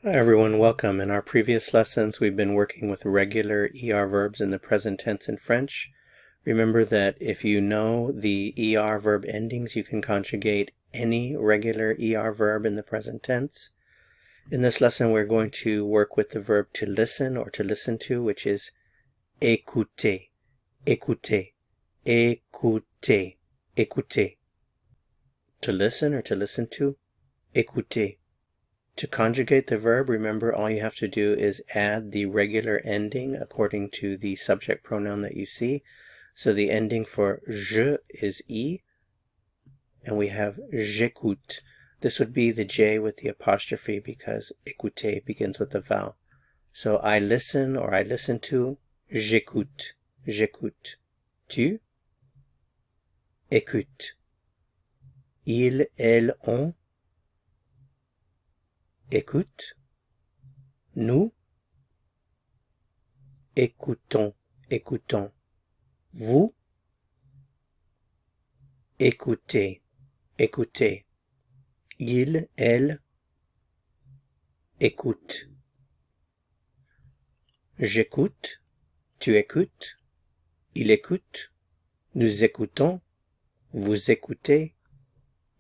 Hi everyone, welcome. In our previous lessons we've been working with regular ER verbs in the present tense in French. Remember that if you know the ER verb endings, you can conjugate any regular ER verb in the present tense. In this lesson we're going to work with the verb to listen or to listen to, which is écouter, écouter, écouter, écouter. To listen or to listen to, écouter. To conjugate the verb, remember all you have to do is add the regular ending according to the subject pronoun that you see. So the ending for je is e, and we have j'écoute. This would be the J with the apostrophe because écouter begins with the vowel. So I listen or I listen to, j'écoute, j'écoute. Tu écoutes. Il, elle, on écoute. Nous écoutons, écoutons. Vous écoutez, écoutez. Il, elle écoute. J'écoute, tu écoutes, il écoute, nous écoutons, vous écoutez,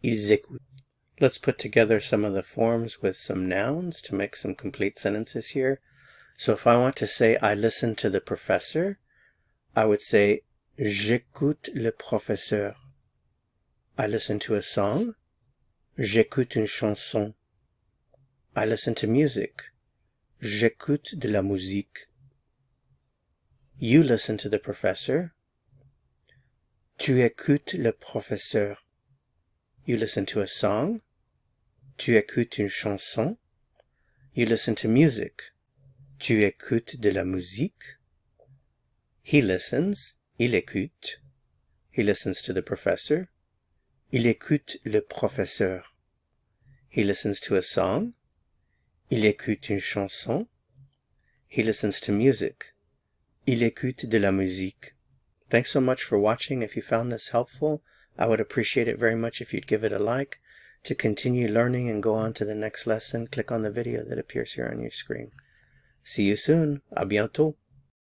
ils écoutent. Let's put together some of the forms with some nouns to make some complete sentences here. So if I want to say I listen to the professor, I would say j'écoute le professeur. I listen to a song, j'écoute une chanson. I listen to music, j'écoute de la musique. You listen to the professor, tu écoutes le professeur. You listen to a song, tu écoutes une chanson. You listen to music, tu écoutes de la musique. He listens, il écoute. He listens to the professor, il écoute le professeur. He listens to a song, il écoute une chanson. He listens to music, il écoute de la musique. Thanks so much for watching. If you found this helpful, I would appreciate it very much if you'd give it a like. To continue learning and go on to the next lesson, click on the video that appears here on your screen. See you soon. À bientôt.